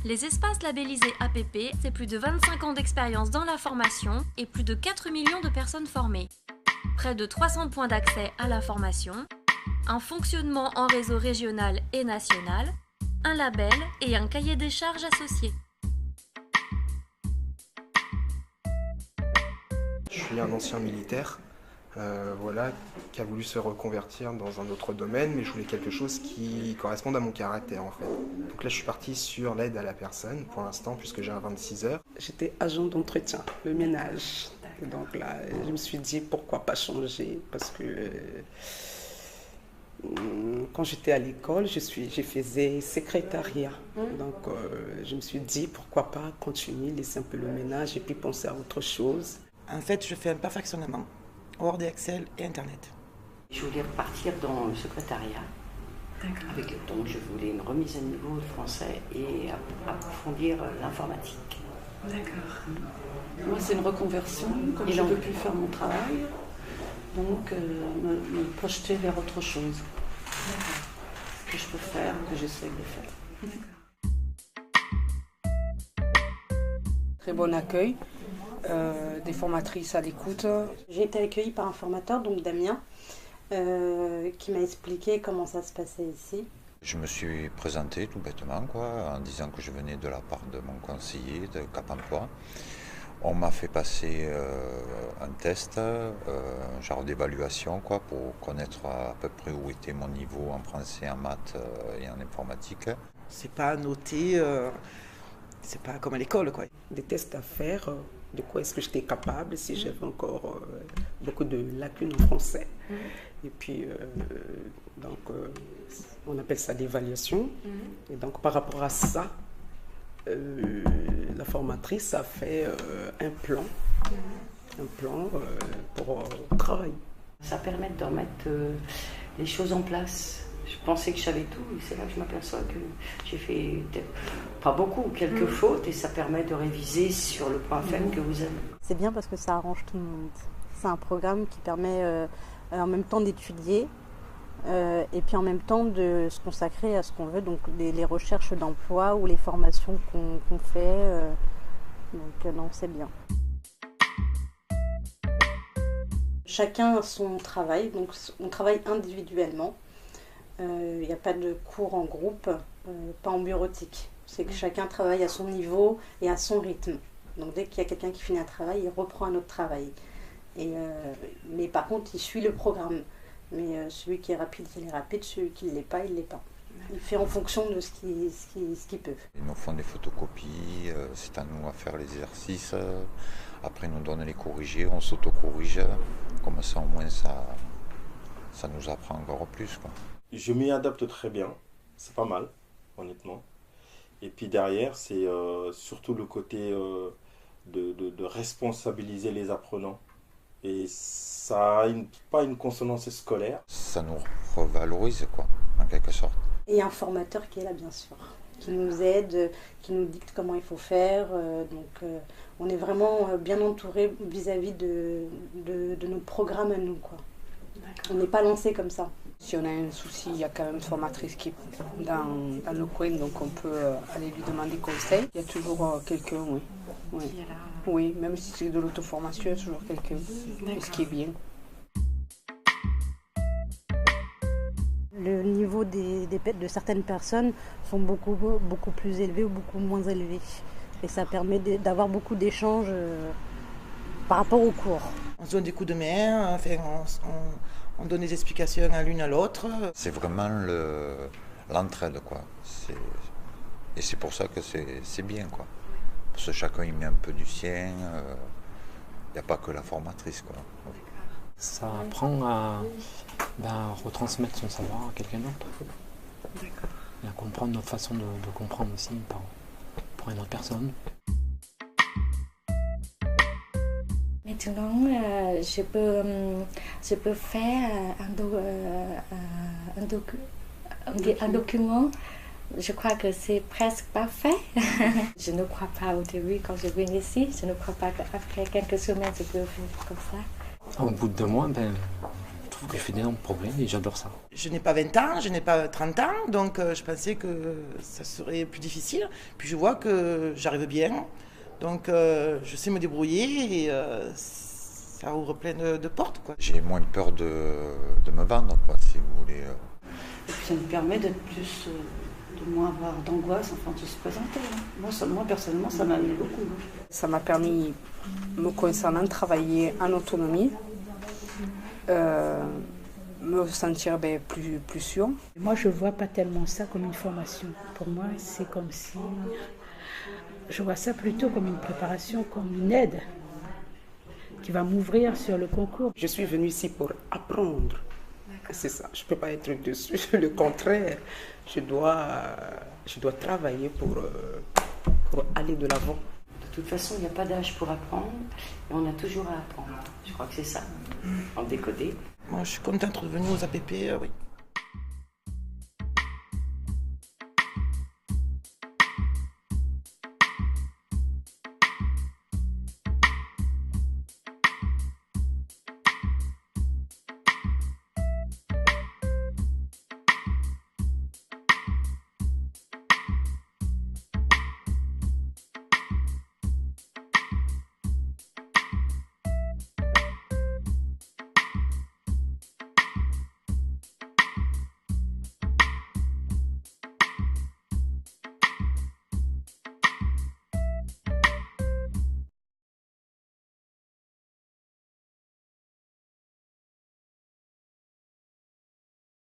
Les espaces labellisés APP, c'est plus de 25 ans d'expérience dans la formation et plus de 4 millions de personnes formées. Près de 300 points d'accès à la formation, un fonctionnement en réseau régional et national, un label et un cahier des charges associé. Je suis un ancien militaire, voilà, qui a voulu se reconvertir dans un autre domaine, mais je voulais quelque chose qui corresponde à mon caractère en fait. Donc là je suis parti sur l'aide à la personne pour l'instant puisque j'ai un 26 heures. J'étais agent d'entretien, le ménage. Donc là je me suis dit pourquoi pas changer parce que quand j'étais à l'école, je faisais secrétariat. Donc je me suis dit pourquoi pas continuer, laisser un peu le ménage et puis penser à autre chose. En fait, je fais un perfectionnement, Word, Excel et Internet. Je voulais repartir dans le secrétariat. Donc je voulais une remise à niveau de français et approfondir l'informatique. D'accord. Moi, c'est une reconversion, comme je ne peux plus faire mon travail, donc me projeter vers autre chose. Ce que je peux faire, que j'essaie de faire. Très bon accueil. Des formatrices à l'écoute. J'ai été accueillie par un formateur, donc Damien, qui m'a expliqué comment ça se passait ici. Je me suis présenté tout bêtement, en disant que je venais de la part de mon conseiller de Cap Emploi. On m'a fait passer un test, un genre d'évaluation, pour connaître à peu près où était mon niveau en français, en maths et en informatique. C'est pas noté, c'est pas comme à l'école, Des tests à faire, de quoi est-ce que j'étais capable, si j'avais encore beaucoup de lacunes en français. Et puis, on appelle ça l'évaluation. Et donc, par rapport à ça, la formatrice a fait un plan pour travailler. Ça permet de remettre les choses en place. Je pensais que je savais tout, et c'est là que je m'aperçois que j'ai fait, pas beaucoup, quelques fautes, et ça permet de réviser sur le point faible que vous avez. C'est bien parce que ça arrange tout le monde. C'est un programme qui permet en même temps d'étudier et puis en même temps de se consacrer à ce qu'on veut, donc les recherches d'emploi ou les formations qu'on fait. Donc non, c'est bien. Chacun a son travail, donc on travaille individuellement. Il n'y a pas de cours en groupe, pas en bureautique. C'est que chacun travaille à son niveau et à son rythme. Donc dès qu'il y a quelqu'un qui finit un travail, il reprend un autre travail. Mais par contre, il suit le programme. Mais celui qui est rapide, il est rapide. Celui qui ne l'est pas, il ne l'est pas. Il fait en fonction de ce qu'il peut. Ils nous font des photocopies, c'est à nous à faire les exercices. Après, ils nous donnent les corrigés, on s'auto-corrige. Comme ça, au moins, ça nous apprend encore plus, Je m'y adapte très bien, c'est pas mal, honnêtement. Et puis derrière, c'est surtout le côté de responsabiliser les apprenants. Et ça n'a pas une consonance scolaire. Ça nous revalorise, en quelque sorte. Et un formateur qui est là, bien sûr, qui nous aide, qui nous dicte comment il faut faire. Donc on est vraiment bien entouré vis-à-vis de notre programme à nous, On n'est pas lancé comme ça. Si on a un souci, il y a quand même une formatrice qui est dans le coin, donc on peut aller lui demander conseil. Il y a toujours quelqu'un, oui. Qui est là. Oui, même si c'est de l'auto-formation, il y a toujours quelqu'un, ce qui est bien. Le niveau de certaines personnes sont beaucoup plus élevés ou beaucoup moins élevés. Et ça permet d'avoir beaucoup d'échanges par rapport au cours. On se donne des coups de main, on donne des explications à l'une à l'autre. C'est vraiment l'entraide, Et c'est pour ça que c'est bien, Parce que chacun y met un peu du sien. Il n'y a pas que la formatrice, Ça apprend à retransmettre son savoir à quelqu'un d'autre. D'accord. Et à comprendre notre façon de comprendre aussi pour une autre personne. Maintenant, je peux faire un document. Je crois que c'est presque parfait. Je ne crois pas au début quand je viens ici. Je ne crois pas qu'après quelques semaines, je peux faire comme ça. Au bout de 2 mois, trouve que je fais d'énormes progrès et j'adore ça. Je n'ai pas 20 ans, je n'ai pas 30 ans, donc je pensais que ça serait plus difficile. Puis je vois que j'arrive bien, donc je sais me débrouiller et ça ouvre plein de portes, quoi. J'ai moins peur de me vendre, quoi, si vous voulez. Et puis ça me permet d'être plus, de moins avoir d'angoisse, enfin de se présenter. Moi personnellement, ça m'a aidé beaucoup. Ça m'a permis, me concernant, de travailler en autonomie, me sentir plus sûre. Moi, je ne vois pas tellement ça comme une formation. Pour moi, c'est comme si... Je vois ça plutôt comme une préparation, comme une aide qui va m'ouvrir sur le concours. Je suis venue ici pour apprendre. C'est ça, je ne peux pas être dessus. Le contraire, je dois travailler pour aller de l'avant. De toute façon, il n'y a pas d'âge pour apprendre et on a toujours à apprendre. Je crois que c'est ça, en décoder. Moi, je suis contente de revenir aux APP, oui.